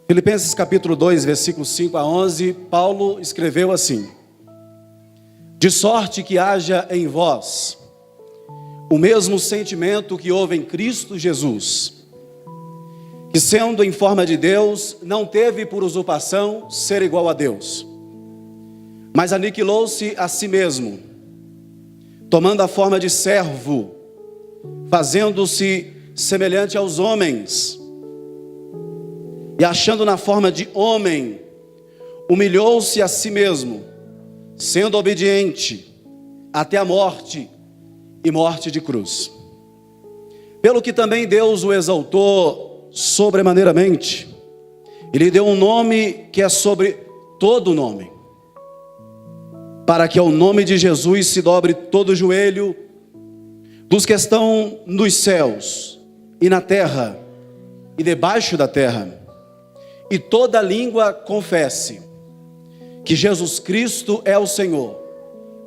Filipenses capítulo 2, versículos 5 a 11, Paulo escreveu assim: de sorte que haja em vós o mesmo sentimento que houve em Cristo Jesus, que sendo em forma de Deus, não teve por usurpação ser igual a Deus, mas aniquilou-se a si mesmo, tomando a forma de servo, fazendo-se semelhante aos homens, e achando na forma de homem, humilhou-se a si mesmo, sendo obediente até a morte e morte de cruz. Pelo que também Deus o exaltou sobremaneiramente, e lhe deu um nome que é sobre todo nome, para que ao nome de Jesus se dobre todo o joelho dos que estão nos céus e na terra e debaixo da terra, e toda língua confesse que Jesus Cristo é o Senhor,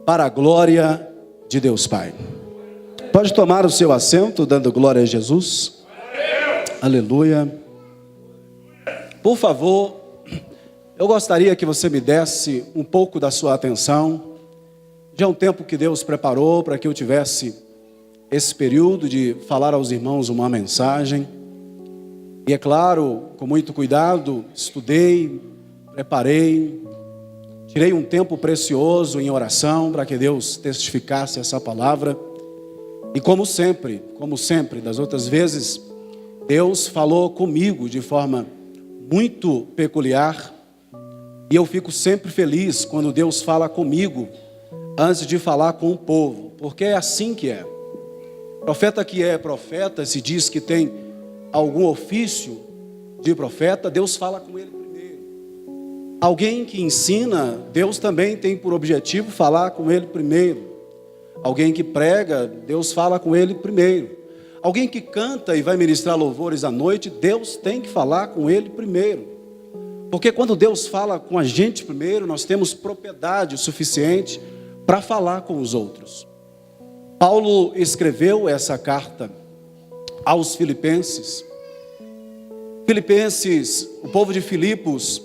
para a glória de Deus Pai. Pode tomar o seu assento, dando glória a Jesus. Aleluia. Por favor, eu gostaria que você me desse um pouco da sua atenção. Já é um tempo que Deus preparou para que eu tivesse esse período de falar aos irmãos uma mensagem. E é claro, com muito cuidado, estudei, preparei, tirei um tempo precioso em oração para que Deus testificasse essa palavra. E como sempre, das outras vezes, Deus falou comigo de forma muito peculiar. E eu fico sempre feliz quando Deus fala comigo antes de falar com o povo, porque é assim que é. Profeta que é profeta, se diz que tem algum ofício de profeta, Deus fala com ele primeiro. Alguém que ensina, Deus também tem por objetivo falar com ele primeiro. Alguém que prega, Deus fala com ele primeiro. Alguém que canta e vai ministrar louvores à noite, Deus tem que falar com ele primeiro. Porque quando Deus fala com a gente primeiro, nós temos propriedade suficiente para falar com os outros. Paulo escreveu essa carta aos Filipenses. O povo de Filipos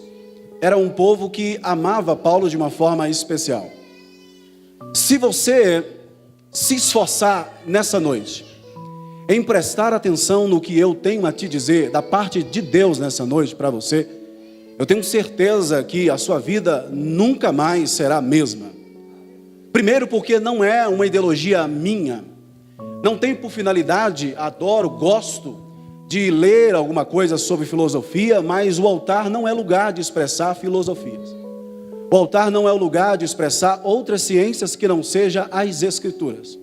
era um povo que amava Paulo de uma forma especial. Se você se esforçar nessa noite em prestar atenção no que eu tenho a te dizer da parte de Deus nessa noite para você, eu tenho certeza que a sua vida nunca mais será a mesma. Primeiro porque não é uma ideologia minha, não tem por finalidade, gosto de ler alguma coisa sobre filosofia, mas o altar não é lugar de expressar filosofias. O altar não é o lugar de expressar outras ciências que não seja as Escrituras.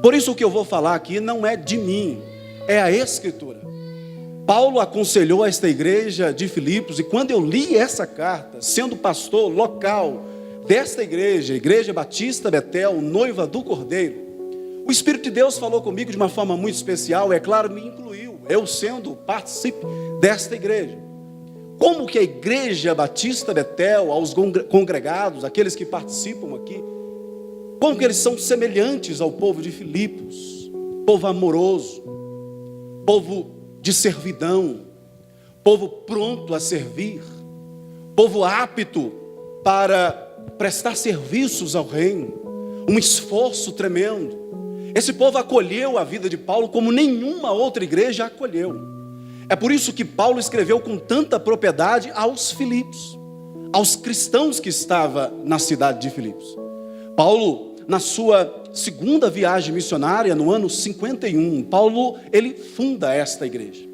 Por isso o que eu vou falar aqui não é de mim, é a Escritura. Paulo aconselhou esta igreja de Filipos, e quando eu li essa carta, sendo pastor local desta igreja, Igreja Batista Betel, noiva do Cordeiro, o Espírito de Deus falou comigo de uma forma muito especial, é claro, me incluiu, eu sendo participe desta igreja. Como que a Igreja Batista Betel, aos congregados, aqueles que participam aqui, como que eles são semelhantes ao povo de Filipos, povo amoroso, povo de servidão, povo pronto a servir, povo apto para prestar serviços ao reino, um esforço tremendo. Esse povo acolheu a vida de Paulo como nenhuma outra igreja acolheu. É por isso que Paulo escreveu com tanta propriedade aos Filipos, aos cristãos que estavam na cidade de Filipos. Paulo, na sua segunda viagem missionária, no ano 51, Paulo, ele funda esta igreja.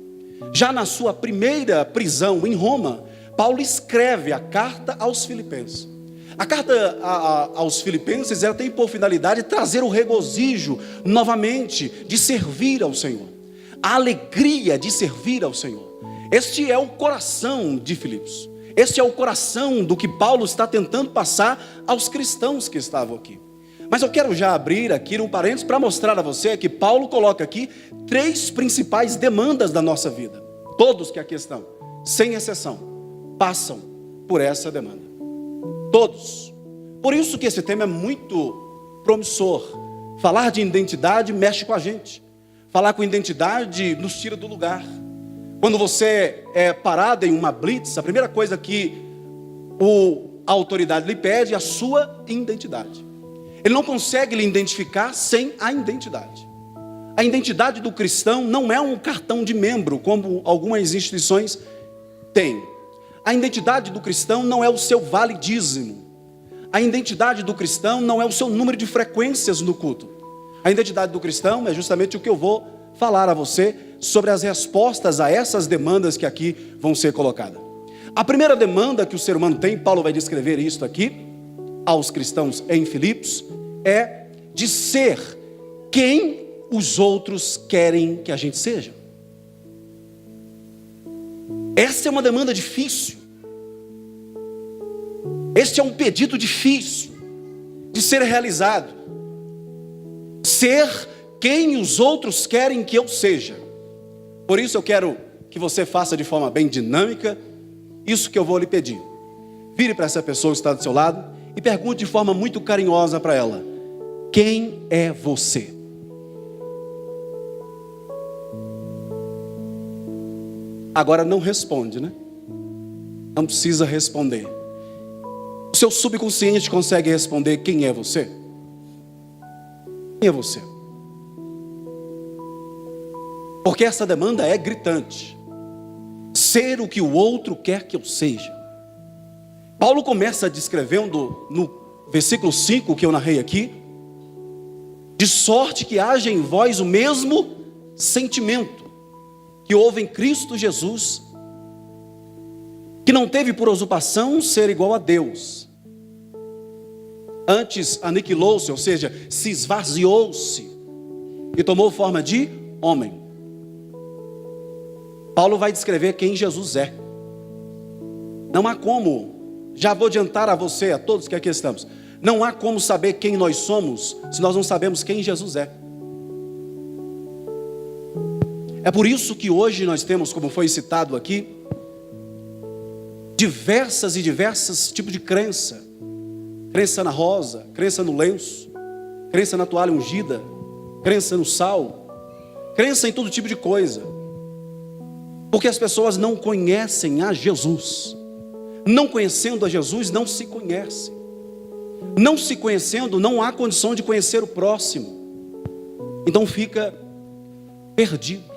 Já na sua primeira prisão em Roma, Paulo escreve a carta aos Filipenses. A carta aos Filipenses, ela tem por finalidade trazer o regozijo novamente de servir ao Senhor, a alegria de servir ao Senhor. Este é o coração de Filipos. Este é o coração do que Paulo está tentando passar aos cristãos que estavam aqui. Mas eu quero já abrir aqui um parênteses para mostrar a você que Paulo coloca aqui 3 principais demandas da nossa vida. Todos que aqui estão, sem exceção, passam por essa demanda. Todos. Por isso que esse tema é muito promissor. Falar de identidade mexe com a gente. Falar com identidade nos tira do lugar. Quando você é parado em uma blitz, a primeira coisa que a autoridade lhe pede é a sua identidade. Ele não consegue lhe identificar sem a identidade. A identidade do cristão não é um cartão de membro, como algumas instituições têm. A identidade do cristão não é o seu vale dízimo. A identidade do cristão não é o seu número de frequências no culto. A identidade do cristão é justamente o que eu vou falar a você sobre as respostas a essas demandas que aqui vão ser colocadas. A primeira demanda que o ser humano tem, Paulo vai descrever isso aqui aos cristãos em Filipos, é de ser quem os outros querem que a gente seja. Essa é uma demanda difícil. Este é um pedido difícil de ser realizado. Ser quem os outros querem que eu seja. Por isso eu quero que você faça de forma bem dinâmica isso que eu vou lhe pedir. Vire para essa pessoa que está do seu lado e pergunte de forma muito carinhosa para ela: quem é você? Agora não responde, né? Não precisa responder. O seu subconsciente consegue responder quem é você? Quem é você? Porque essa demanda é gritante. Ser o que o outro quer que eu seja. Paulo começa descrevendo no versículo 5 que eu narrei aqui: de sorte que haja em vós o mesmo sentimento que houve em Cristo Jesus, que não teve por usurpação ser igual a Deus, antes aniquilou-se, ou seja, se esvaziou-se e tomou forma de homem. Paulo vai descrever quem Jesus é. Não há como, já vou adiantar a você, a todos que aqui estamos, não há como saber quem nós somos se nós não sabemos quem Jesus é. É por isso que hoje nós temos, como foi citado aqui, diversas tipos de crença. Crença na rosa, crença no lenço, crença na toalha ungida, crença no sal, crença em todo tipo de coisa. Porque as pessoas não conhecem a Jesus. Não conhecendo a Jesus, não se conhecem. Não se conhecendo, não há condição de conhecer o próximo. Então fica perdido.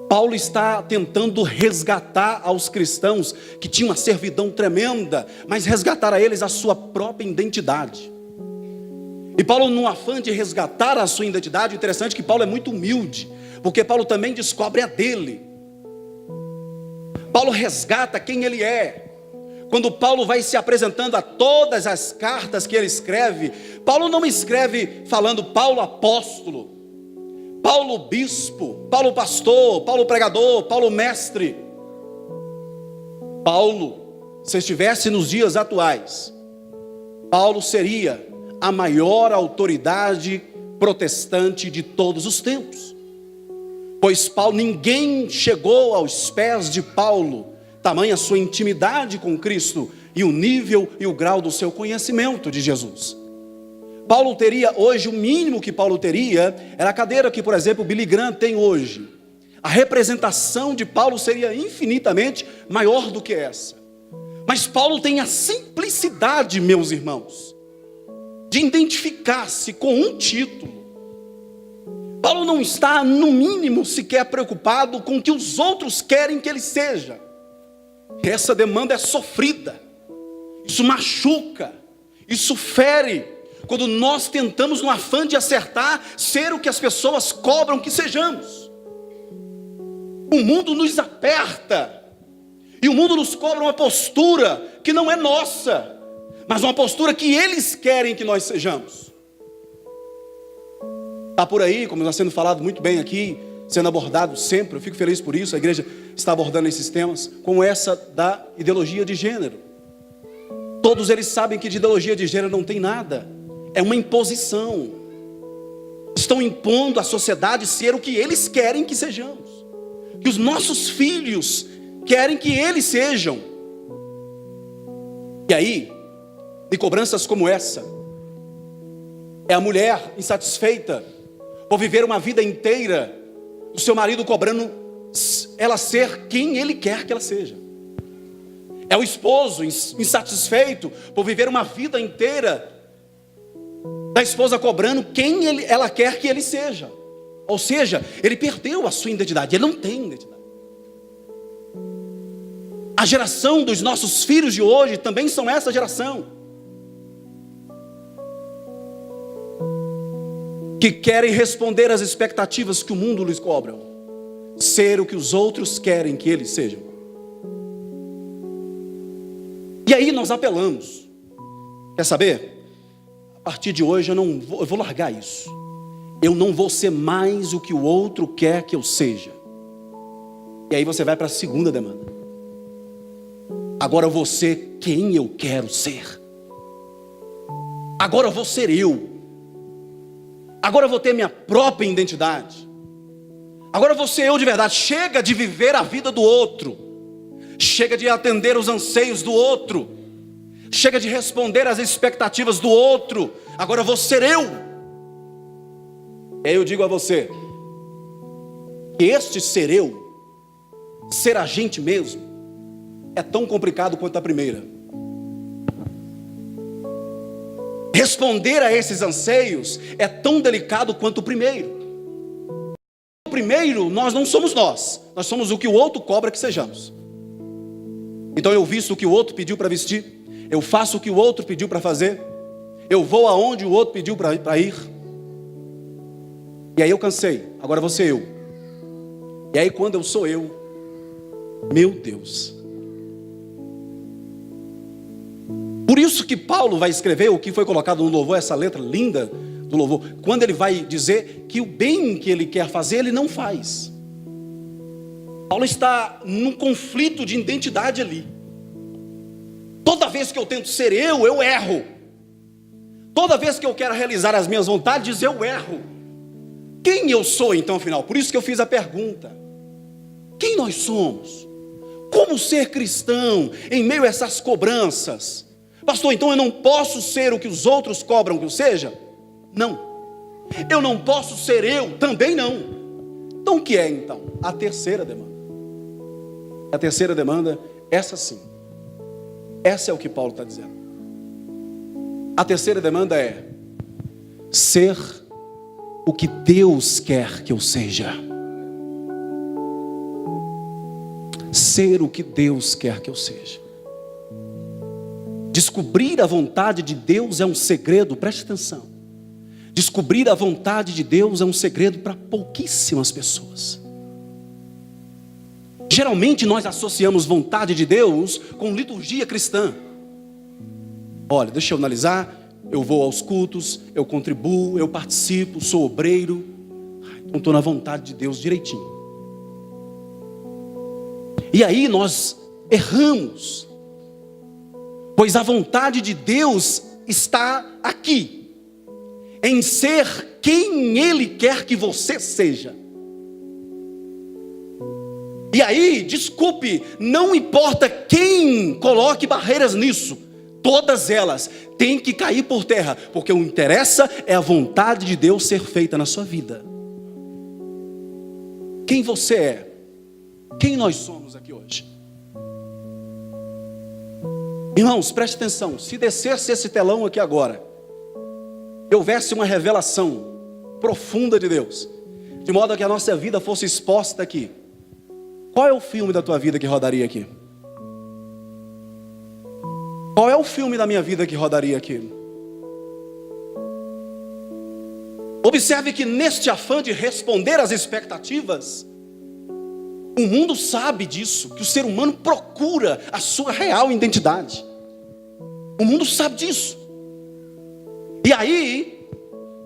Paulo está tentando resgatar aos cristãos que tinham uma servidão tremenda, mas resgatar a eles a sua própria identidade. E Paulo, no afã de resgatar a sua identidade, interessante que Paulo é muito humilde, porque Paulo também descobre a dele. Paulo resgata quem ele é. Quando Paulo vai se apresentando a todas as cartas que ele escreve, Paulo não escreve falando Paulo apóstolo, Paulo bispo, Paulo pastor, Paulo pregador, Paulo mestre. Paulo, se estivesse nos dias atuais, Paulo seria a maior autoridade protestante de todos os tempos. Pois Paulo, ninguém chegou aos pés de Paulo, tamanha a sua intimidade com Cristo e o nível e o grau do seu conhecimento de Jesus. Paulo teria hoje, o mínimo que Paulo teria era a cadeira que, por exemplo, Billy Graham tem hoje. A representação de Paulo seria infinitamente maior do que essa. Mas Paulo tem a simplicidade, meus irmãos, de identificar-se com um título. Paulo não está, no mínimo, sequer preocupado com o que os outros querem que ele seja. Essa demanda é sofrida. Isso machuca. Isso fere. Quando nós tentamos, no afã de acertar, ser o que as pessoas cobram que sejamos. O mundo nos aperta. E o mundo nos cobra uma postura que não é nossa, mas uma postura que eles querem que nós sejamos. Está por aí, como está sendo falado muito bem aqui, sendo abordado sempre, eu fico feliz por isso, a igreja está abordando esses temas, como essa da ideologia de gênero. Todos eles sabem que de ideologia de gênero não tem nada, é uma imposição. Estão impondo à sociedade ser o que eles querem que sejamos, que os nossos filhos querem que eles sejam. E aí, de cobranças como essa, é a mulher insatisfeita por viver uma vida inteira, o seu marido cobrando ela ser quem ele quer que ela seja. É o esposo insatisfeito por viver uma vida inteira da esposa cobrando quem ela quer que ele seja. Ou seja, ele perdeu a sua identidade, ele não tem identidade. A geração dos nossos filhos de hoje também são essa geração, que querem responder às expectativas que o mundo lhes cobra, ser o que os outros querem que eles sejam. E aí nós apelamos, quer saber? A partir de hoje eu vou largar isso. Eu não vou ser mais o que o outro quer que eu seja. E aí você vai para a segunda demanda. Agora eu vou ser quem eu quero ser. Agora eu vou ser eu. Agora eu vou ter minha própria identidade. Agora eu vou ser eu de verdade. Chega de viver a vida do outro. Chega de atender os anseios do outro. Chega de responder às expectativas do outro. Agora eu vou ser eu. E aí eu digo a você, que este ser eu, ser a gente mesmo, é tão complicado quanto a primeira. Responder a esses anseios é tão delicado quanto o primeiro. O primeiro, nós não somos nós somos o que o outro cobra que sejamos. Então eu visto o que o outro pediu para vestir, eu faço o que o outro pediu para fazer, eu vou aonde o outro pediu para ir. E aí eu cansei, agora vou ser eu. E aí quando eu sou eu, meu Deus. Por isso que Paulo vai escrever o que foi colocado no louvor, essa letra linda do louvor, quando ele vai dizer que o bem que ele quer fazer, ele não faz. Paulo está num conflito de identidade ali. Toda vez que eu tento ser eu erro. Toda vez que eu quero realizar as minhas vontades, eu erro. Quem eu sou então, afinal? Por isso que eu fiz a pergunta. Quem nós somos? Como ser cristão em meio a essas cobranças? Pastor, então eu não posso ser o que os outros cobram que eu seja? Não. Eu não posso ser eu? Também não. Então o que é então? A terceira demanda. A terceira demanda, essa sim. Essa é o que Paulo está dizendo. A terceira demanda é ser o que Deus quer que eu seja. Ser o que Deus quer que eu seja. Descobrir a vontade de Deus é um segredo, preste atenção. Descobrir a vontade de Deus é um segredo para pouquíssimas pessoas. Geralmente nós associamos vontade de Deus com liturgia cristã. Olha, deixa eu analisar. Eu vou aos cultos, eu contribuo, eu participo, sou obreiro. Então estou na vontade de Deus direitinho. E aí nós erramos. Pois a vontade de Deus está aqui. Em ser quem Ele quer que você seja. E aí, desculpe, não importa quem coloque barreiras nisso. Todas elas têm que cair por terra, porque o que interessa é a vontade de Deus ser feita na sua vida. Quem você é? Quem nós somos aqui hoje? Irmãos, preste atenção. Se descesse esse telão aqui agora, e houvesse uma revelação profunda de Deus, de modo que a nossa vida fosse exposta aqui, qual é o filme da tua vida que rodaria aqui? Qual é o filme da minha vida que rodaria aqui? Observe que neste afã de responder às expectativas, o mundo sabe disso, que o ser humano procura a sua real identidade. O mundo sabe disso. E aí,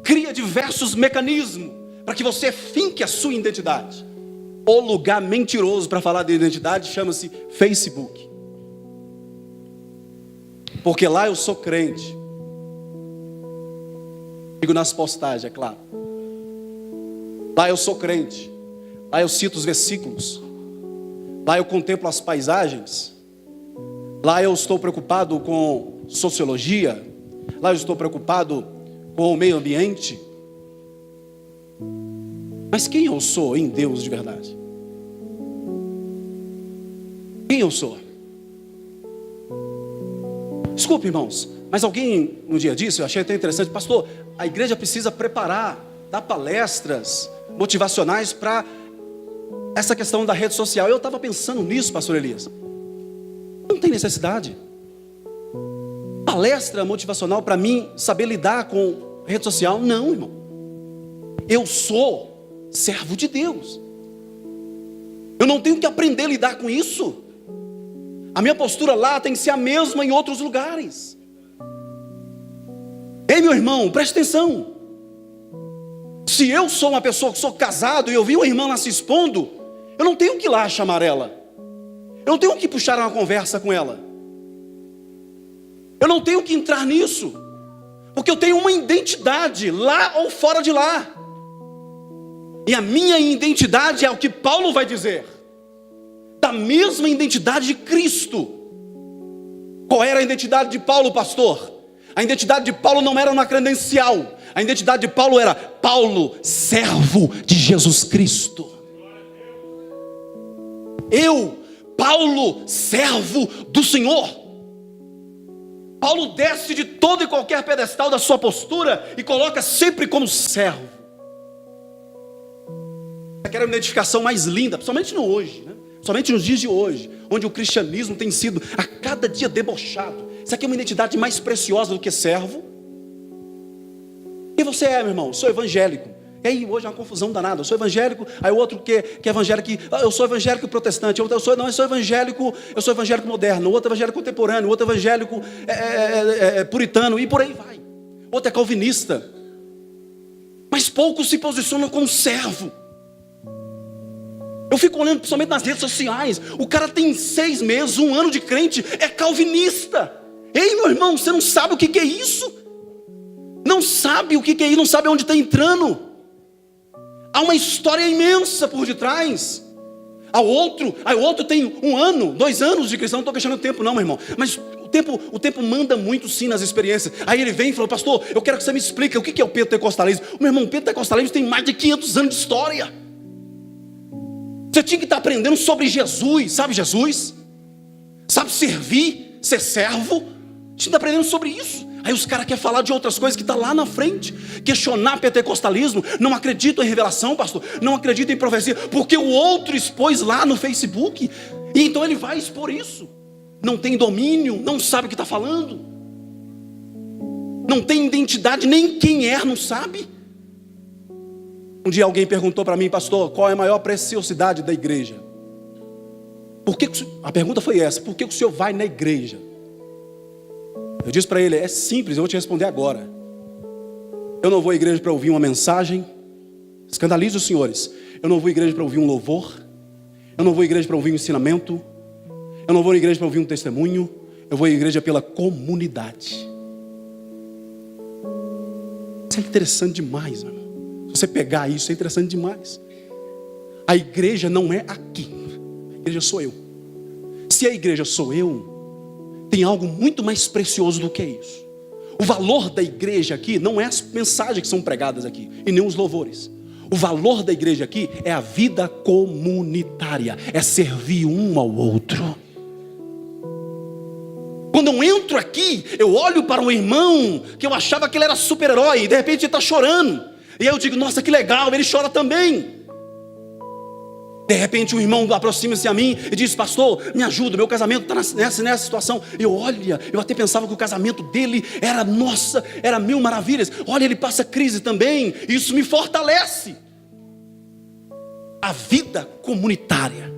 cria diversos mecanismos para que você finque a sua identidade. O lugar mentiroso para falar de identidade chama-se Facebook. Porque lá eu sou crente. Digo nas postagens, é claro. Lá eu sou crente. Lá eu cito os versículos. Lá eu contemplo as paisagens. Lá eu estou preocupado com sociologia. Lá eu estou preocupado com o meio ambiente. Mas quem eu sou em Deus de verdade? Quem eu sou? Desculpe, irmãos, mas alguém um dia disse, eu achei até interessante, pastor, a igreja precisa preparar, dar palestras motivacionais para essa questão da rede social. Eu estava pensando nisso, pastor Elias. Não tem necessidade. Palestra motivacional para mim saber lidar com rede social? Não, irmão. Eu sou servo de Deus. Eu não tenho que aprender a lidar com isso. A minha postura lá tem que ser a mesma em outros lugares. Ei, meu irmão, preste atenção. Se eu sou uma pessoa que sou casado e eu vi uma irmã lá se expondo, eu não tenho que ir lá chamar ela. Eu não tenho que puxar uma conversa com ela. Eu não tenho que entrar nisso, porque eu tenho uma identidade lá ou fora de lá. E a minha identidade é o que Paulo vai dizer, da mesma identidade de Cristo. Qual era a identidade de Paulo, pastor? A identidade de Paulo não era uma credencial. A identidade de Paulo era Paulo, servo de Jesus Cristo. Eu, Paulo, servo do Senhor. Paulo desce de todo e qualquer pedestal da sua postura e coloca sempre como servo. Essa era a identificação mais linda, principalmente no hoje, né? Somente nos dias de hoje, onde o cristianismo tem sido a cada dia debochado. Isso aqui é uma identidade mais preciosa do que servo. Quem você é, meu irmão? Eu sou evangélico. E aí hoje é uma confusão danada. Eu sou evangélico, aí o outro que é evangélico, eu sou evangélico protestante, eu sou evangélico moderno, o outro evangélico contemporâneo, o outro evangélico puritano, e por aí vai. Outro é calvinista. Mas poucos se posicionam como servo. Eu fico olhando principalmente nas redes sociais. O cara tem 6 meses, 1 ano de crente, é calvinista. Ei, meu irmão, você não sabe o que é isso? Não sabe o que é isso, não sabe onde está entrando. Há uma história imensa por detrás. Aí o outro tem 1 ano, 2 anos de cristão. Não estou questionando o tempo não, meu irmão. Mas o tempo manda muito sim nas experiências. Aí ele vem e fala, pastor, eu quero que você me explique o que é o pentecostalismo. Meu irmão, o pentecostalismo tem mais de 500 anos de história. Você tinha que estar aprendendo sobre Jesus. Sabe Jesus? Sabe servir, ser servo? Tinha que estar aprendendo sobre isso. Aí os caras querem falar de outras coisas que está lá na frente. Questionar pentecostalismo. Não acredito em revelação, pastor. Não acredito em profecia. Porque o outro expôs lá no Facebook. E então ele vai expor isso. Não tem domínio, não sabe o que está falando. Não tem identidade, nem quem é, não sabe. Um dia alguém perguntou para mim, pastor, qual é a maior preciosidade da igreja? A pergunta foi essa, por que o senhor vai na igreja? Eu disse para ele, é simples, eu vou te responder agora. Eu não vou à igreja para ouvir uma mensagem, escandalize os senhores. Eu não vou à igreja para ouvir um louvor. Eu não vou à igreja para ouvir um ensinamento. Eu não vou à igreja para ouvir um testemunho. Eu vou à igreja pela comunidade. Isso é interessante demais, meu irmão. Se você pegar isso, é interessante demais. A igreja não é aqui. A igreja sou eu. Se a igreja sou eu, tem algo muito mais precioso do que isso. O valor da igreja aqui não é as mensagens que são pregadas aqui, e nem os louvores. O valor da igreja aqui é a vida comunitária, é servir um ao outro. Quando eu entro aqui, eu olho para um irmão que eu achava que ele era super-herói, e de repente ele está chorando. E aí eu digo, nossa, que legal, ele chora também. De repente um irmão aproxima-se a mim e diz, pastor, me ajuda, meu casamento está nessa situação. Eu até pensava que o casamento dele era, nossa, era 1000 maravilhas. Olha, ele passa crise também, isso me fortalece. A vida comunitária.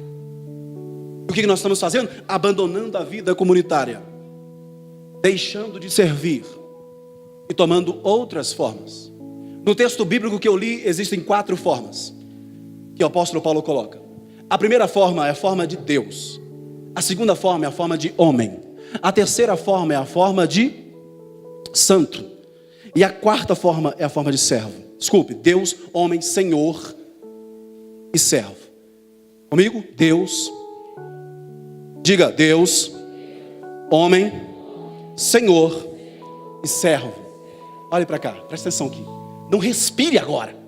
O que nós estamos fazendo? Abandonando a vida comunitária, deixando de servir e tomando outras formas. No texto bíblico que eu li, existem 4 formas que o apóstolo Paulo coloca. A primeira forma é a forma de Deus. A segunda forma é a forma de homem. A terceira forma é a forma de santo. E a quarta forma é a forma de servo. Desculpe, Deus, homem, Senhor e servo. Comigo? Deus. Diga, Deus, homem, Senhor e servo. Olhe para cá, presta atenção aqui. Não respire agora.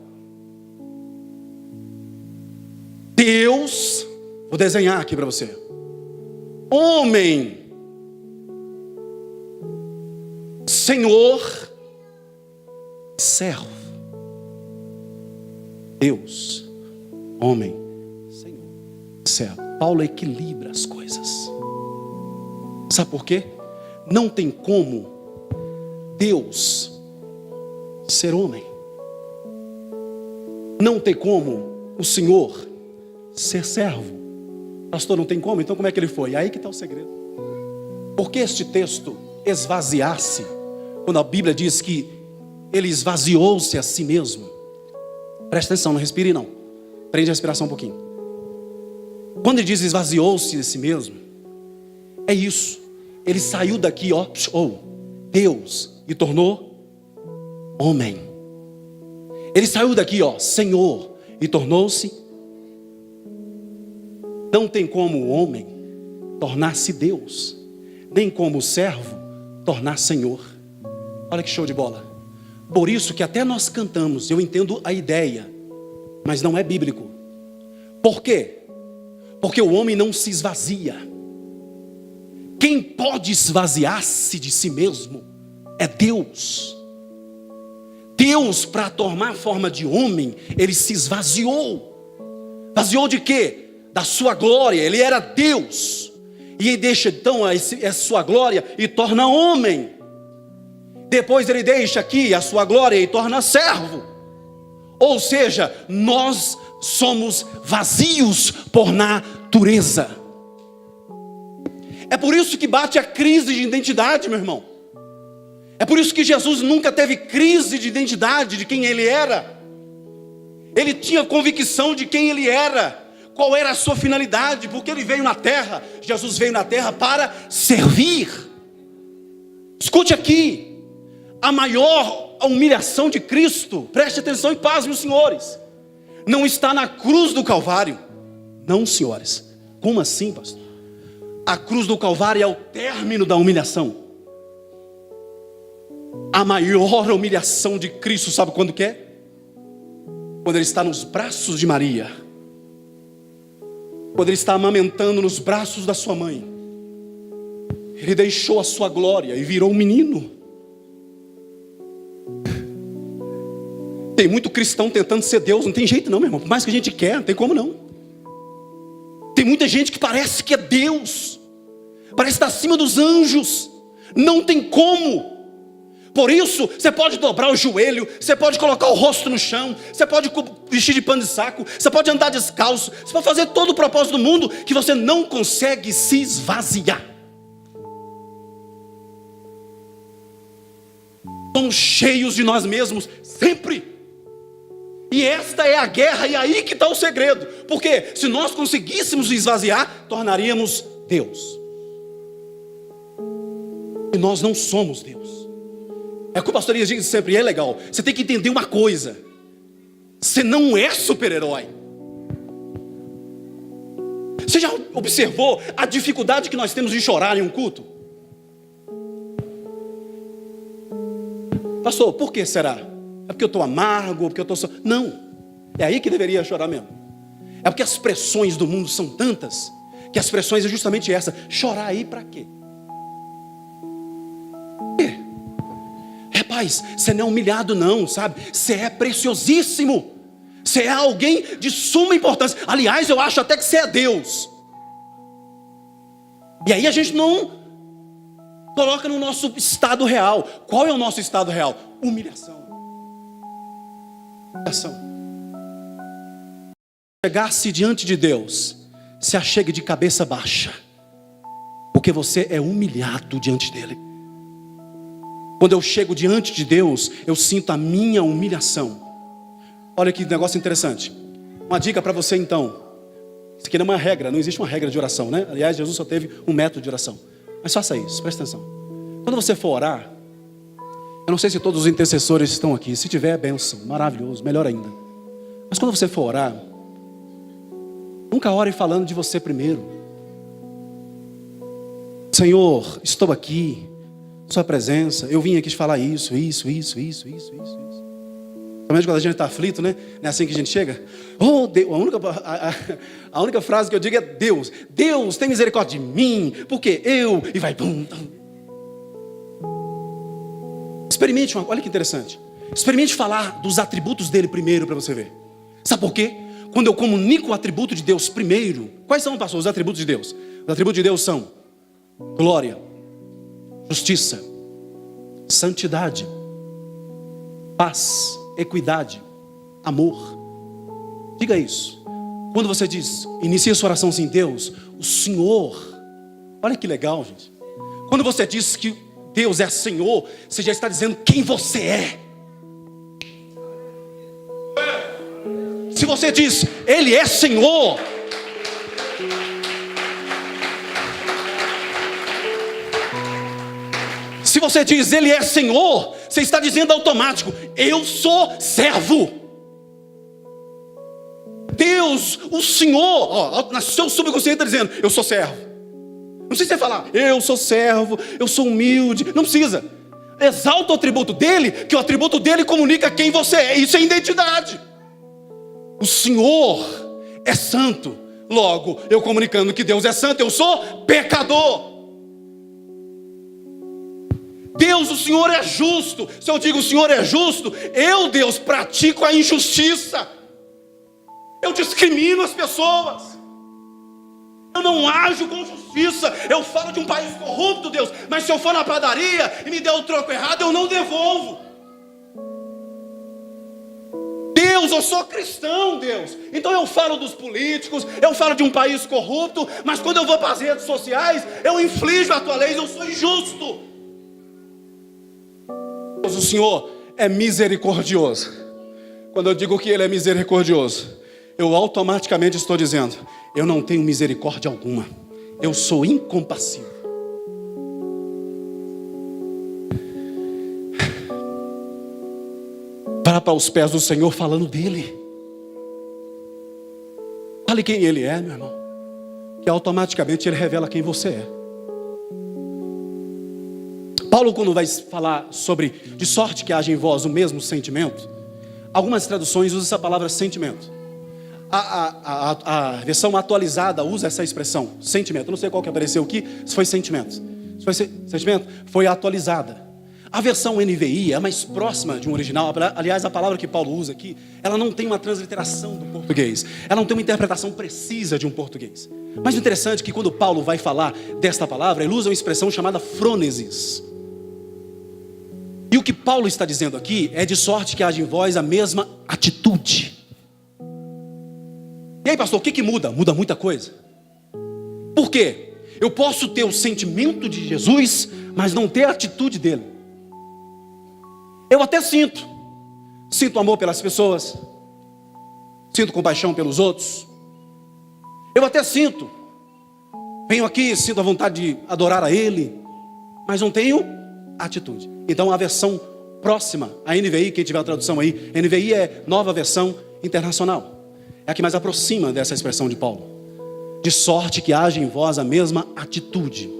Deus, vou desenhar aqui para você. homem, Senhor, servo. Deus, homem, Senhor, servo. Paulo equilibra as coisas. Sabe por quê? Não tem como Deus ser homem. Não tem como o Senhor ser servo. Pastor, não tem como? Então como é que ele foi? Aí que está o segredo. Porque este texto esvaziar-se, quando a Bíblia diz que ele esvaziou-se a si mesmo. Presta atenção, não respire não. Prende a respiração um pouquinho. Quando ele diz esvaziou-se a si mesmo, é isso. Ele saiu daqui, Deus, e tornou homem. Ele saiu daqui, Senhor, e tornou-se. Não tem como o homem tornar-se Deus, nem como o servo tornar Senhor. Olha que show de bola. Por isso que até nós cantamos, eu entendo a ideia, mas não é bíblico. Por quê? Porque o homem não se esvazia. Quem pode esvaziar-se de si mesmo é Deus. Deus, para tomar forma de homem, ele se esvaziou. Esvaziou de quê? Da sua glória. Ele era Deus. E ele deixa então a sua glória e torna homem. Depois ele deixa aqui a sua glória e torna servo. Ou seja, nós somos vazios por natureza. É por isso que bate a crise de identidade, meu irmão. É por isso que Jesus nunca teve crise de identidade de quem ele era. Ele tinha convicção de quem ele era. Qual era a sua finalidade? Porque ele veio na terra. Jesus veio na terra para servir. Escute aqui. A maior humilhação de Cristo, preste atenção e paz, meus senhores, não está na cruz do Calvário. Não, senhores. Como assim, pastor? A cruz do Calvário é o término da humilhação. A maior humilhação de Cristo, sabe quando que é? Quando ele está nos braços de Maria. Quando ele está amamentando nos braços da sua mãe. Ele deixou a sua glória e virou um menino. Tem muito cristão tentando ser Deus, não tem jeito não, meu irmão. Por mais que a gente quer, não tem como não. Tem muita gente que parece que é Deus, parece estar acima dos anjos. Não tem como. Por isso, você pode dobrar o joelho, você pode colocar o rosto no chão, você pode vestir de pano de saco, você pode andar descalço, você pode fazer todo o propósito do mundo, que você não consegue se esvaziar. Somos cheios de nós mesmos, sempre. E esta é a guerra, e aí que está o segredo. Porque se nós conseguíssemos esvaziar, tornaríamos Deus. E nós não somos Deus. É o que o pastor Elias diz sempre, e é legal. Você tem que entender uma coisa. Você não é super-herói. Você já observou a dificuldade que nós temos de chorar em um culto? Pastor, por que será? É porque eu estou amargo, porque eu estou... Não, é aí que deveria chorar mesmo. É porque as pressões do mundo são tantas, que as pressões é justamente essa. Chorar aí para quê? Rapaz, você não é humilhado não, sabe? Você é preciosíssimo. Você é alguém de suma importância. Aliás, eu acho até que você é Deus. E aí a gente não coloca no nosso estado real. Qual é o nosso estado real? Humilhação. Chegar-se diante de Deus, se achegue de cabeça baixa, porque você é humilhado diante dele. Quando eu chego diante de Deus, eu sinto a minha humilhação. Olha que negócio interessante. Uma dica para você então. Isso aqui não é uma regra, não existe uma regra de oração, né? Aliás, Jesus só teve um método de oração. Mas faça isso, presta atenção. Quando você for orar, eu não sei se todos os intercessores estão aqui. Se tiver, é bênção, maravilhoso, melhor ainda. Mas quando você for orar, nunca ore falando de você primeiro. Senhor, estou aqui, sua presença, eu vim aqui te falar isso. Principalmente quando a gente está aflito, né? Não é assim que a gente chega? Oh, Deus, a única frase que eu digo é Deus. Deus, tem misericórdia de mim, porque eu... E vai... Bum, bum. Experimente, olha que interessante. Experimente falar dos atributos dele primeiro para você ver. Sabe por quê? Quando eu comunico o atributo de Deus primeiro... Quais são, pastor, os atributos de Deus? Os atributos de Deus são glória, justiça, santidade, paz, equidade, amor. Diga isso. Quando você diz, inicia sua oração assim, Deus, o Senhor. Olha que legal, gente. Quando você diz que Deus é Senhor, você já está dizendo quem você é. Se você diz, Ele é Senhor, se você diz, Ele é Senhor, você está dizendo automático, eu sou servo. Deus, o Senhor, no seu subconsciente está dizendo, eu sou servo. Não precisa você falar, eu sou servo, eu sou humilde, não precisa. Exalta o atributo dele, que o atributo dele comunica quem você é, isso é identidade. O Senhor é santo, logo, eu comunicando que Deus é santo, eu sou pecador. Deus, o Senhor é justo. Se eu digo o Senhor é justo, eu, Deus, pratico a injustiça. Eu discrimino as pessoas. Eu não ajo com justiça. Eu falo de um país corrupto, Deus, mas se eu for na padaria e me der o troco errado, eu não devolvo. Deus, eu sou cristão, Deus. Então eu falo dos políticos, eu falo de um país corrupto, mas quando eu vou para as redes sociais, eu inflijo a tua lei, eu sou injusto. Deus, o Senhor é misericordioso. Quando eu digo que Ele é misericordioso, eu automaticamente estou dizendo, eu não tenho misericórdia alguma. Eu sou incompassível. Para os pés do Senhor falando dele. Fale quem Ele é, meu irmão, que automaticamente Ele revela quem você é. Paulo, quando vai falar sobre de sorte que haja em vós o mesmo sentimento, algumas traduções usam essa palavra sentimento. A versão atualizada usa essa expressão, sentimento. Eu não sei qual que apareceu aqui, se foi sentimento. Se foi sentimento, foi atualizada. A versão NVI é mais próxima de um original. Aliás, a palavra que Paulo usa aqui, ela não tem uma transliteração do português. Ela não tem uma interpretação precisa de um português. Mas o interessante é que quando Paulo vai falar desta palavra, ele usa uma expressão chamada frônesis. E o que Paulo está dizendo aqui é de sorte que haja em vós a mesma atitude. E aí, pastor, o que muda? Muda muita coisa. Por quê? Eu posso ter o sentimento de Jesus, mas não ter a atitude dele. Eu até sinto amor pelas pessoas, sinto compaixão pelos outros. Eu até venho aqui, sinto a vontade de adorar a Ele, mas não tenho atitude. Então a versão próxima, a NVI, quem tiver a tradução aí, NVI é Nova Versão Internacional. É a que mais aproxima dessa expressão de Paulo. De sorte que haja em vós a mesma atitude.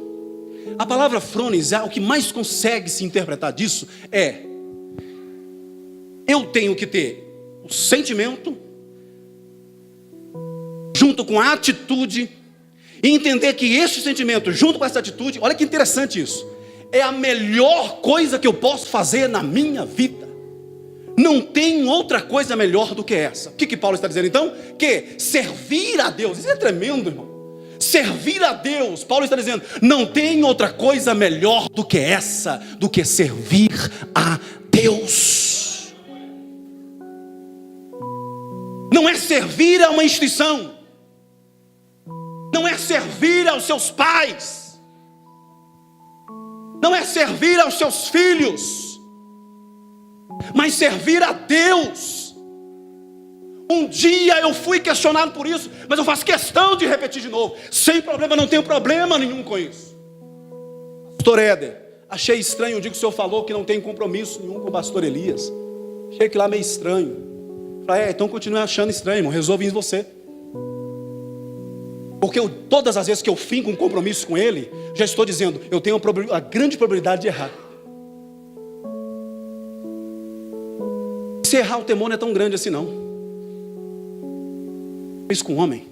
A palavra frônesis, o que mais consegue se interpretar disso é: eu tenho que ter o sentimento junto com a atitude e entender que este sentimento junto com essa atitude, olha que interessante isso, é a melhor coisa que eu posso fazer na minha vida. Não tem outra coisa melhor do que essa. O que Paulo está dizendo então? Que servir a Deus, isso é tremendo, irmão. Servir a Deus, Paulo está dizendo, não tem outra coisa melhor do que essa, do que servir a Deus. Não é servir a uma instituição, não é servir aos seus pais, não é servir aos seus filhos, mas servir a Deus. Um dia eu fui questionado por isso, mas eu faço questão de repetir de novo, sem problema, não tenho problema nenhum com isso. Pastor Éder, achei estranho o dia que o senhor falou que não tem compromisso nenhum com o pastor Elias. Achei que lá meio estranho. Falei, então continue achando estranho, irmão, resolve isso você. Porque todas as vezes que eu finco um compromisso com ele, já estou dizendo, eu tenho a grande probabilidade de errar. se errar, o temor não é tão grande assim não. Isso com o homem.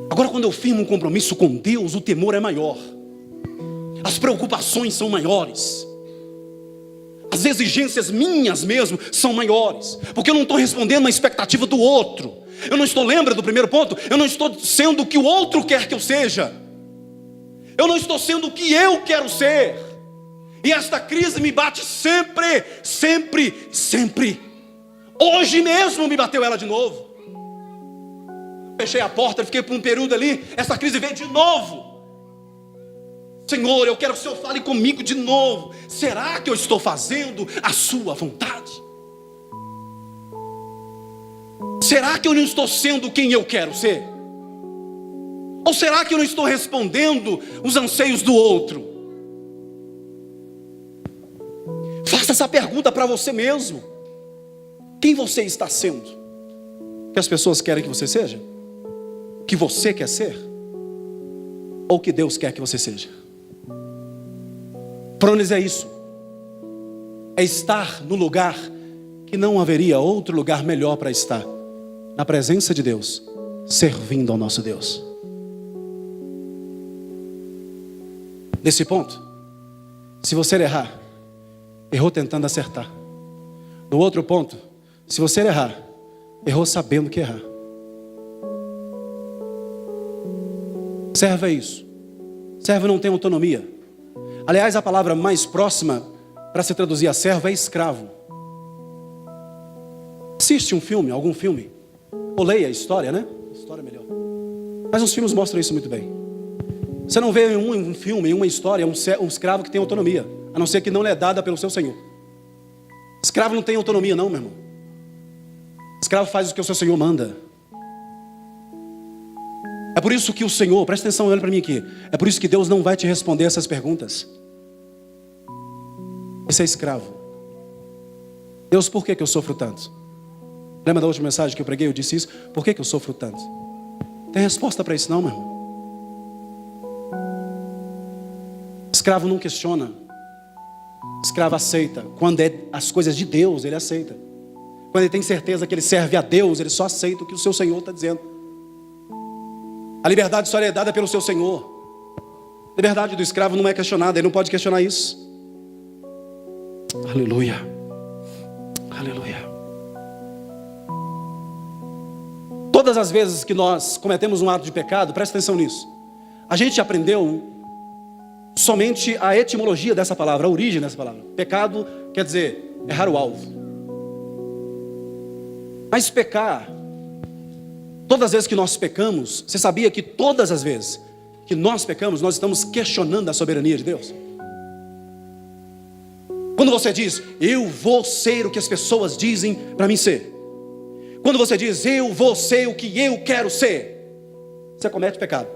Agora quando eu firmo um compromisso com Deus, o temor é maior. As preocupações são maiores. As exigências minhas mesmo são maiores. Porque eu não estou respondendo à expectativa do outro. Eu não estou, lembra do primeiro ponto? Eu não estou sendo o que o outro quer que eu seja. Eu não estou sendo o que eu quero ser. E esta crise me bate sempre, sempre, sempre. Hoje mesmo me bateu ela de novo. Fechei a porta, fiquei por um período ali. Essa crise veio de novo. Senhor, eu quero que o Senhor fale comigo de novo. Será que eu estou fazendo a sua vontade? Será que eu não estou sendo quem eu quero ser? Ou será que eu não estou respondendo os anseios do outro? Faça essa pergunta para você mesmo. Quem você está sendo? Que as pessoas querem que você seja? Que você quer ser? Ou que Deus quer que você seja? Prônis é isso. É estar no lugar que não haveria outro lugar melhor para estar. Na presença de Deus, servindo ao nosso Deus. Nesse ponto, se você errar, errou tentando acertar. No outro ponto, se você errar, errou sabendo que errar. Servo é isso. Servo não tem autonomia. Aliás, a palavra mais próxima para se traduzir a servo é escravo. Assiste um filme, algum filme, ou leia a história, né? História é melhor. Mas os filmes mostram isso muito bem. Você não vê em um filme, em uma história, um escravo que tem autonomia, a não ser que não lhe é dada pelo seu senhor. Escravo não tem autonomia não, meu irmão. Escravo faz o que o seu senhor manda. É por isso que o Senhor, presta atenção, olha para mim aqui. É por isso que Deus não vai te responder essas perguntas. Você é escravo. Deus, por que eu sofro tanto? Lembra da última mensagem que eu preguei? Eu disse isso. Por que eu sofro tanto? Tem resposta para isso não, meu irmão? Escravo não questiona. Escravo aceita. Quando é as coisas de Deus, ele aceita. Quando ele tem certeza que ele serve a Deus, ele só aceita o que o seu Senhor está dizendo. A liberdade só é dada pelo seu Senhor. A liberdade do escravo não é questionada, ele não pode questionar isso. Aleluia. Aleluia. Todas as vezes que nós cometemos um ato de pecado, presta atenção nisso. A gente aprendeu somente a etimologia dessa palavra, a origem dessa palavra. Pecado quer dizer errar o alvo. Mas pecar, todas as vezes que nós pecamos, você sabia que todas as vezes que nós pecamos, nós estamos questionando a soberania de Deus? Quando você diz, eu vou ser o que as pessoas dizem para mim ser. Quando você diz, eu vou ser o que eu quero ser, você comete pecado.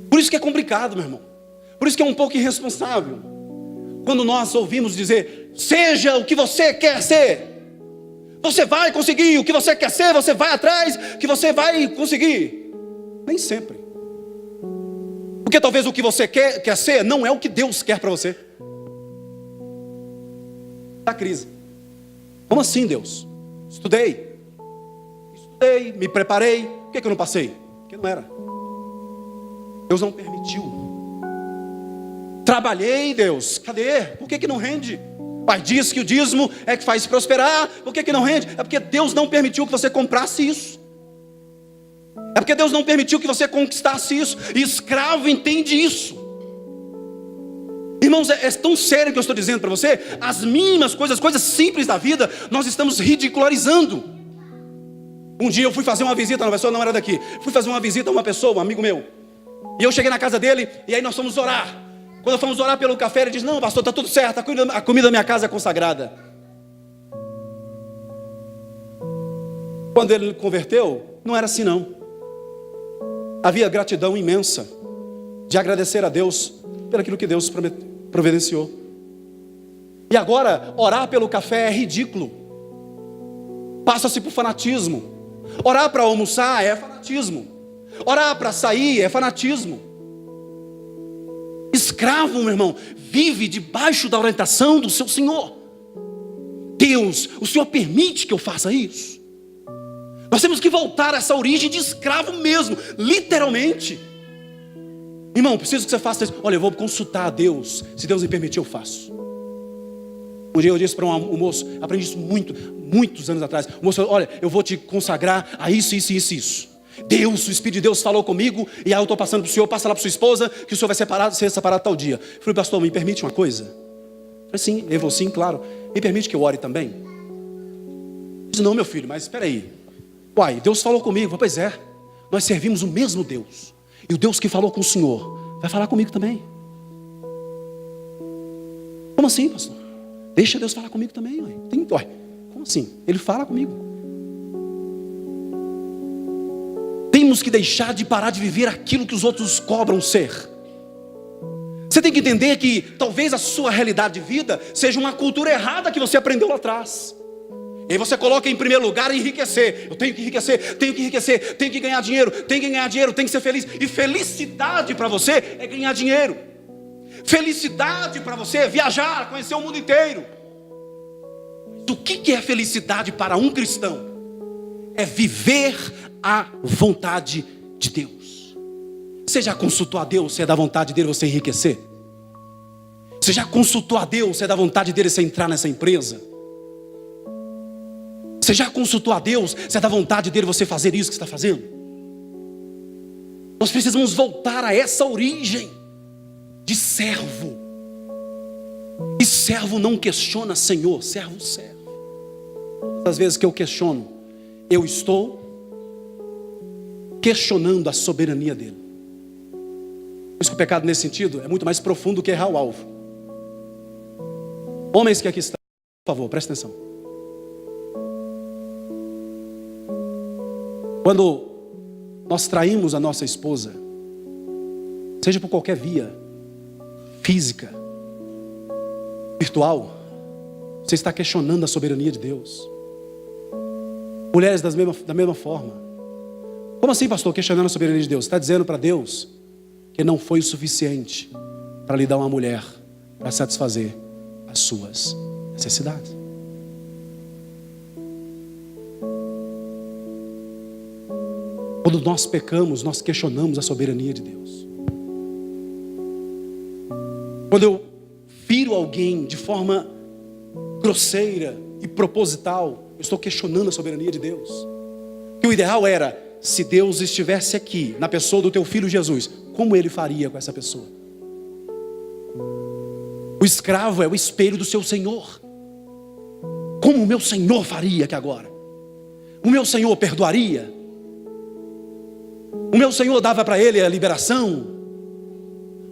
Por isso que é complicado, meu irmão. Por isso que é um pouco irresponsável quando nós ouvimos dizer, seja o que você quer ser. Você vai conseguir o que você quer ser, você vai atrás, que você vai conseguir. Nem sempre. Porque talvez o que você quer ser não é o que Deus quer para você. Da crise. Como assim, Deus? Estudei, me preparei. Por que eu não passei? Porque não era. Deus não permitiu. Trabalhei, Deus, cadê? Por que não rende? O pai diz que o dízimo é que faz prosperar. Por que não rende? É porque Deus não permitiu que você comprasse isso. É porque Deus não permitiu que você conquistasse isso. E escravo entende isso. Irmãos, é tão sério que eu estou dizendo para você. As mínimas coisas simples da vida, nós estamos ridicularizando. Um dia eu fui fazer uma visita, uma pessoa não era daqui. Fui fazer uma visita a uma pessoa, um amigo meu. E eu cheguei na casa dele, e aí nós fomos orar. Quando fomos orar pelo café, ele disse, não, pastor, está tudo certo, a comida da minha casa é consagrada. Quando ele converteu, não era assim não. Havia gratidão imensa de agradecer a Deus pelo aquilo que Deus providenciou. E agora, orar pelo café é ridículo. Passa-se por fanatismo. Orar para almoçar é fanatismo. Orar para sair é fanatismo. Escravo, meu irmão, vive debaixo da orientação do seu Senhor. Deus, o Senhor permite que eu faça isso? Nós temos que voltar a essa origem de escravo mesmo, literalmente. Irmão, preciso que você faça isso. Olha, eu vou consultar a Deus. Se Deus me permitir, eu faço. Um dia eu disse para um moço, aprendi isso muitos anos atrás. O moço falou, olha, eu vou te consagrar a isso. Deus, o Espírito de Deus falou comigo, e aí eu estou passando para o senhor, passa lá para sua esposa, que o senhor vai ser separado tal dia. Eu falei, pastor, me permite uma coisa? Eu falei, sim. Ele falou, sim, claro. Me permite que eu ore também? Eu disse, não, meu filho, mas espera aí. Uai, Deus falou comigo. Eu falei, pois é, nós servimos o mesmo Deus. E o Deus que falou com o senhor vai falar comigo também. Como assim, pastor? Deixa Deus falar comigo também. Uai, como assim? Ele fala comigo. Temos que deixar de parar de viver aquilo que os outros cobram ser. Você tem que entender que talvez a sua realidade de vida seja uma cultura errada que você aprendeu lá atrás. E aí você coloca em primeiro lugar enriquecer. Eu tenho que enriquecer, tenho que ganhar dinheiro, tenho que ser feliz. E felicidade para você é ganhar dinheiro. Felicidade para você é viajar, conhecer o mundo inteiro. O que é felicidade para um cristão? É viver a vontade de Deus. Você já consultou a Deus se é da vontade dele você enriquecer? Você já consultou a Deus se é da vontade dele você entrar nessa empresa? Você já consultou a Deus se é da vontade dele você fazer isso que está fazendo? Nós precisamos voltar a essa origem de servo. E servo não questiona Senhor, servo serve. Às vezes que eu questiono, eu estou questionando a soberania dele. Por isso que o pecado nesse sentido é muito mais profundo que errar o alvo. Homens que aqui estão, por favor, presta atenção. Quando nós traímos a nossa esposa, seja por qualquer via, física, virtual, você está questionando a soberania de Deus. Mulheres da mesma forma. Como assim, pastor, questionando a soberania de Deus? Você está dizendo para Deus que não foi o suficiente para lhe dar uma mulher para satisfazer as suas necessidades. Quando nós pecamos, nós questionamos a soberania de Deus. Quando eu firo alguém de forma grosseira e proposital, eu estou questionando a soberania de Deus. Que o ideal era, se Deus estivesse aqui, na pessoa do teu filho Jesus, como ele faria com essa pessoa? O escravo é o espelho do seu Senhor. Como o meu Senhor faria aqui agora? O meu Senhor perdoaria? O meu Senhor dava para ele a liberação?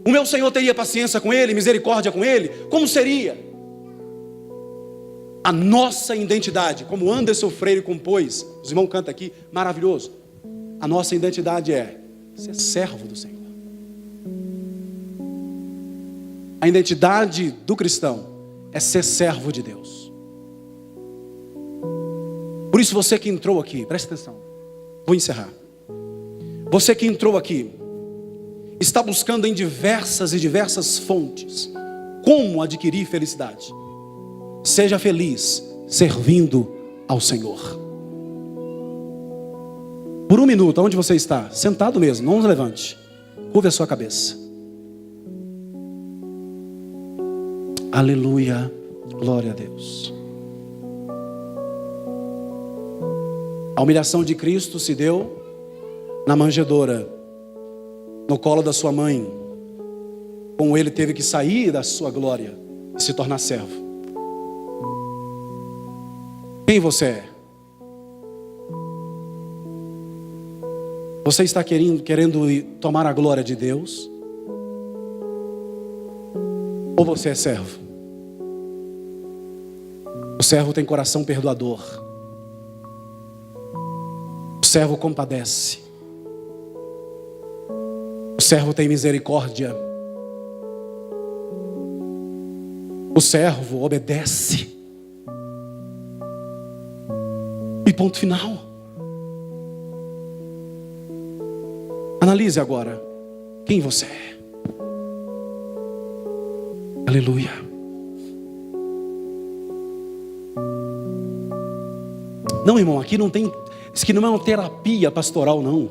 O meu Senhor teria paciência com ele, misericórdia com ele? Como seria? A nossa identidade, como Anderson Freire compôs, os irmãos cantam aqui, maravilhoso. A nossa identidade é ser servo do Senhor. A identidade do cristão é ser servo de Deus. Por isso você que entrou aqui, presta atenção, vou encerrar. Você que entrou aqui, está buscando em diversas fontes como adquirir felicidade. Seja feliz servindo ao Senhor. Por um minuto, onde você está? Sentado mesmo, não levante. Curve a sua cabeça. Aleluia, glória a Deus. A humilhação de Cristo se deu na manjedoura, no colo da sua mãe. Como ele teve que sair da sua glória e se tornar servo. Quem você é? Você está querendo tomar a glória de Deus? Ou você é servo? O servo tem coração perdoador. O servo compadece. O servo tem misericórdia. O servo obedece. E ponto final. Analise agora quem você é. Aleluia. Não, irmão, aqui não tem, isso aqui não é uma terapia pastoral, não.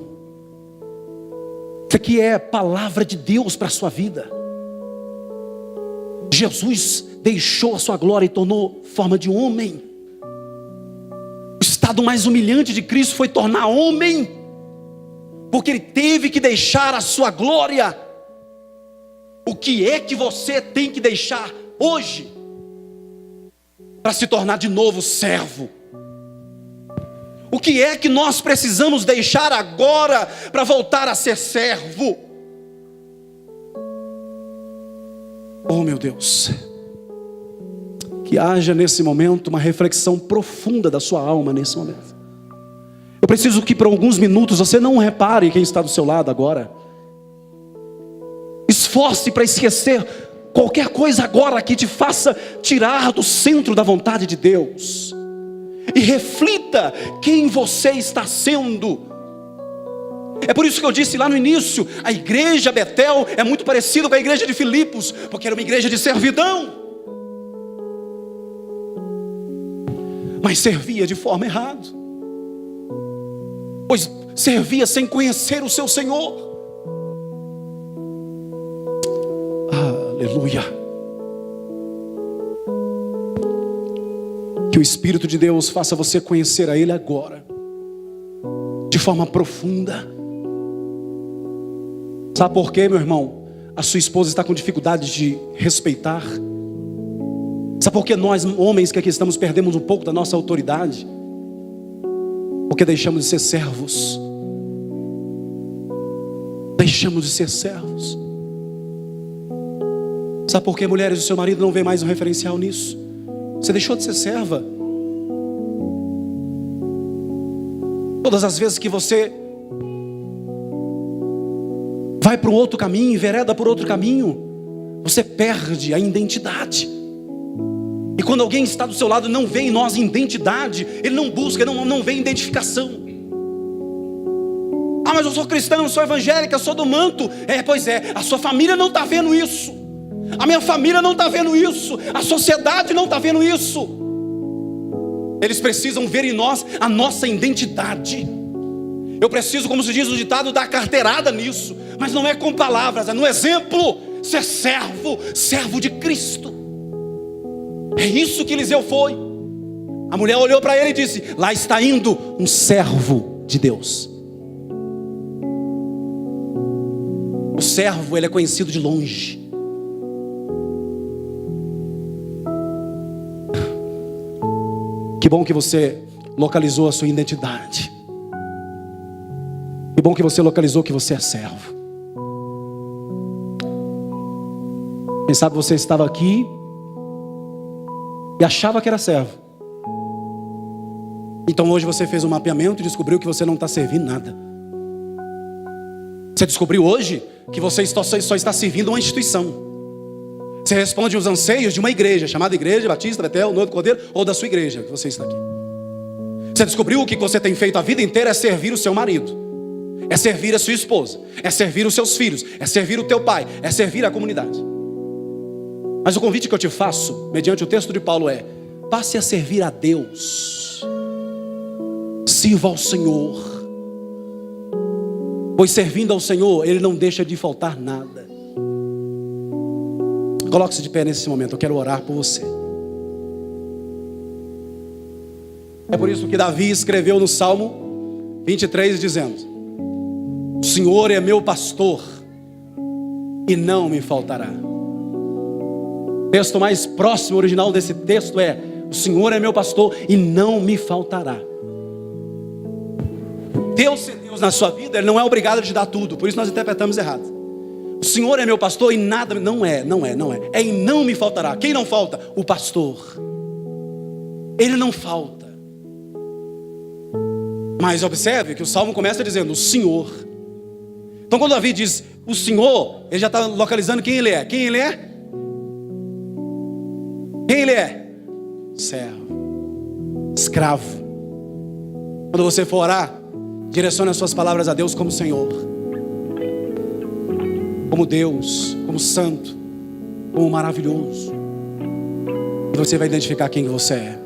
Isso aqui é palavra de Deus para a sua vida. Jesus deixou a sua glória e tornou forma de homem. O estado mais humilhante de Cristo foi tornar homem, porque Ele teve que deixar a sua glória. O que é que você tem que deixar hoje para se tornar de novo servo? O que é que nós precisamos deixar agora para voltar a ser servo? Oh, meu Deus, que haja nesse momento uma reflexão profunda da sua alma nesse momento. Eu preciso que por alguns minutos você não repare quem está do seu lado agora. Esforce para esquecer qualquer coisa agora que te faça tirar do centro da vontade de Deus. E reflita quem você está sendo. É por isso que eu disse lá no início, a igreja Betel é muito parecida com a igreja de Filipos, porque era uma igreja de servidão, mas servia de forma errada, pois servia sem conhecer o seu Senhor. Aleluia. Que o Espírito de Deus faça você conhecer a Ele agora, de forma profunda. Sabe por quê, meu irmão? A sua esposa está com dificuldade de respeitar. Sabe por que nós, homens que aqui estamos, perdemos um pouco da nossa autoridade? Porque deixamos de ser servos. Deixamos de ser servos. Sabe por que, mulheres, o seu marido não vê mais um referencial nisso? Você deixou de ser serva. Todas as vezes que você vai para um outro caminho, envereda por outro caminho, você perde a identidade. E quando alguém está do seu lado e não vê em nós identidade, ele não busca, não vê identificação. Ah, mas eu sou cristão, eu sou evangélica, eu sou do manto. Pois é, a sua família não está vendo isso. A minha família não está vendo isso. A sociedade não está vendo isso. Eles precisam ver em nós a nossa identidade. Eu preciso, como se diz no ditado, dar carteirada nisso. Mas não é com palavras, é no exemplo. Ser servo, servo de Cristo. É isso que Eliseu foi. A mulher olhou para ele e disse: lá está indo um servo de Deus. O servo, ele é conhecido de longe. Que bom que você localizou a sua identidade. Que bom que você localizou que você é servo. Quem sabe você estava aqui e achava que era servo. Então hoje você fez um mapeamento e descobriu que você não está servindo nada. Você descobriu hoje que você só está servindo uma instituição. Você responde aos anseios de uma igreja, chamada Igreja Batista Betel, Noivo do Cordeiro, ou da sua igreja, que você está aqui. Você descobriu que o que você tem feito a vida inteira é servir o seu marido, é servir a sua esposa, é servir os seus filhos, é servir o teu pai, é servir a comunidade. Mas o convite que eu te faço, mediante o texto de Paulo, é: passe a servir a Deus. Sirva ao Senhor. Pois servindo ao Senhor, Ele não deixa de faltar nada. Coloque-se de pé nesse momento, eu quero orar por você. É por isso que Davi escreveu no Salmo 23 dizendo: o Senhor é meu pastor e não me faltará. O texto mais próximo, original desse texto é: o Senhor é meu pastor e não me faltará. Deus ser Deus na sua vida, Ele não é obrigado a te dar tudo. Por isso nós interpretamos errado. O Senhor é meu pastor e nada, não é e não me faltará. Quem não falta? O pastor. Ele não falta. Mas observe que o Salmo começa dizendo: o Senhor. Então quando Davi diz o Senhor, ele já está localizando quem Ele é. Quem Ele é? Quem Ele é? Servo, escravo. Quando você for orar, direcione as suas palavras a Deus como Senhor, como Deus, como Santo. como maravilhoso. E você vai identificar quem você é.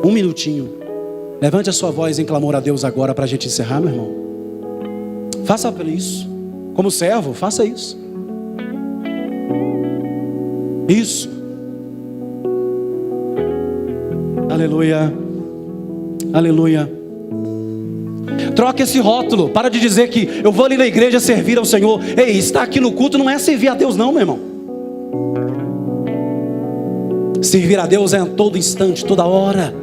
Um minutinho. Levante a sua voz em clamor a Deus agora para a gente encerrar, meu irmão. Faça isso. Como servo, faça isso. Isso. Aleluia. Aleluia. Troque esse rótulo. Para de dizer que eu vou ali na igreja servir ao Senhor. Ei, estar aqui no culto não é servir a Deus não, meu irmão. Servir a Deus é a todo instante, toda hora.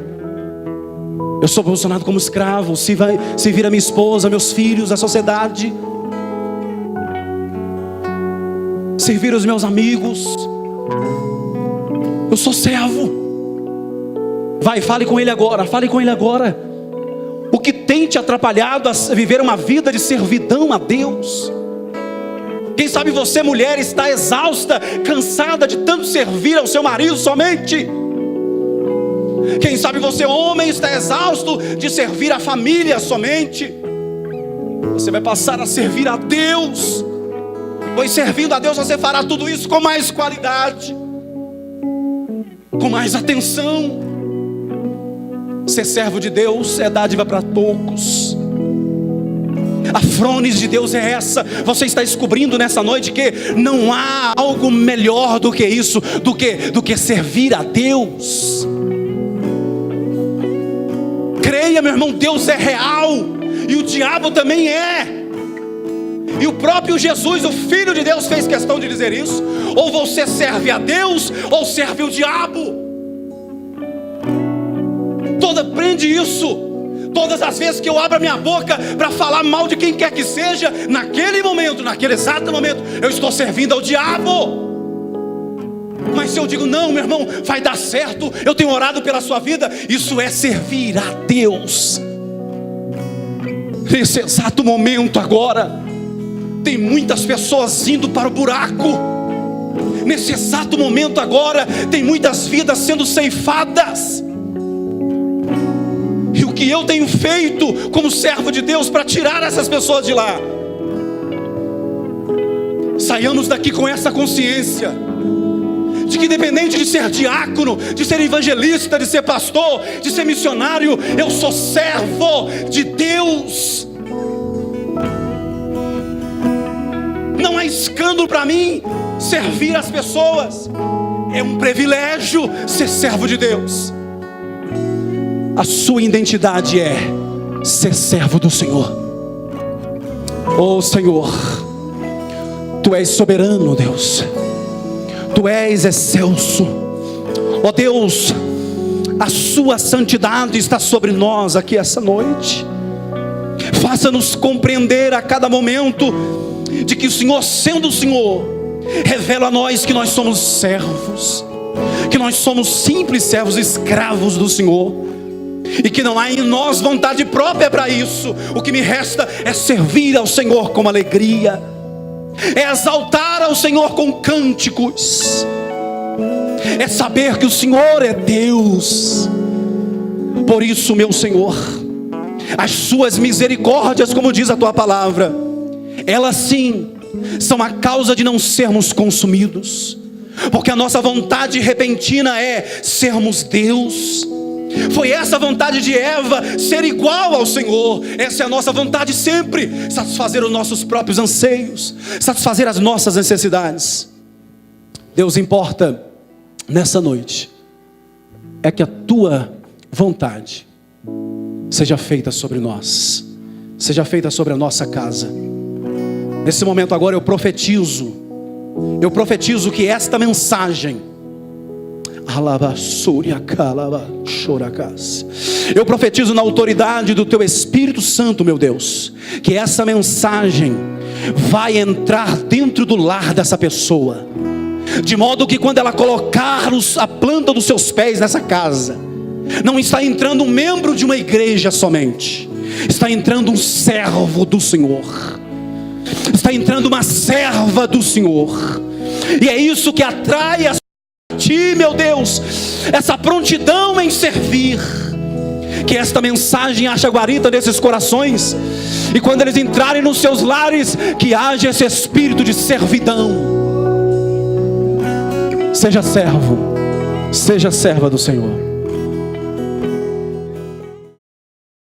Eu sou posicionado como escravo. Servir a minha esposa, meus filhos, a sociedade. Servir os meus amigos. Eu sou servo. Vai, fale com Ele agora. Fale com Ele agora. O que tem te atrapalhado a viver uma vida de servidão a Deus? Quem sabe você, mulher, está exausta, cansada de tanto servir ao seu marido somente. Quem sabe você, homem, está exausto de servir a família somente. Você vai passar a servir a Deus, pois servindo a Deus você fará tudo isso com mais qualidade, com mais atenção. Ser servo de Deus é dádiva para poucos. A frones de Deus é essa. Você está descobrindo nessa noite que não há algo melhor do que isso, do que servir a Deus. Creia, meu irmão, Deus é real e o diabo também é. E o próprio Jesus, o Filho de Deus, fez questão de dizer isso. Ou você serve a Deus ou serve o diabo. Aprende isso. Todas as vezes que eu abro a minha boca para falar mal de quem quer que seja, naquele momento, naquele exato momento, eu estou servindo ao diabo. Mas se eu digo, não, meu irmão, vai dar certo, eu tenho orado pela sua vida, isso é servir a Deus. Nesse exato momento agora, tem muitas pessoas indo para o buraco. Nesse exato momento agora, tem muitas vidas sendo ceifadas. E o que eu tenho feito como servo de Deus para tirar essas pessoas de lá? Saiamos daqui com essa consciência de que independente de ser diácono, de ser evangelista, de ser pastor, de ser missionário, eu sou servo de Deus. Não há escândalo para mim servir as pessoas. É um privilégio ser servo de Deus. A sua identidade é ser servo do Senhor. Oh Senhor, Tu és soberano, Deus. Tu és excelso. Oh Deus, a sua santidade está sobre nós aqui essa noite. Faça-nos compreender a cada momento de que o Senhor, sendo o Senhor, revela a nós que nós somos servos, que nós somos simples servos, escravos do Senhor. E que não há em nós vontade própria para isso. O que me resta é servir ao Senhor com alegria, é exaltar ao Senhor com cânticos, é saber que o Senhor é Deus. Por isso, meu Senhor, as suas misericórdias, como diz a tua palavra, elas sim são a causa de não sermos consumidos, porque a nossa vontade repentina é sermos Deus. Foi essa a vontade de Eva, ser igual ao Senhor. Essa é a nossa vontade sempre, satisfazer os nossos próprios anseios, satisfazer as nossas necessidades. Deus, importa nessa noite é que a tua vontade seja feita sobre nós, seja feita sobre a nossa casa. Nesse momento agora eu profetizo que esta mensagem, eu profetizo na autoridade do Teu Espírito Santo, meu Deus, que essa mensagem vai entrar dentro do lar dessa pessoa, de modo que quando ela colocar a planta dos seus pés nessa casa, não está entrando um membro de uma igreja somente, está entrando um servo do Senhor, está entrando uma serva do Senhor. E é isso que atrai a Ti, meu Deus, essa prontidão em servir, que esta mensagem ache guarita nesses corações, e quando eles entrarem nos seus lares, que haja esse espírito de servidão. Seja servo, seja serva do Senhor.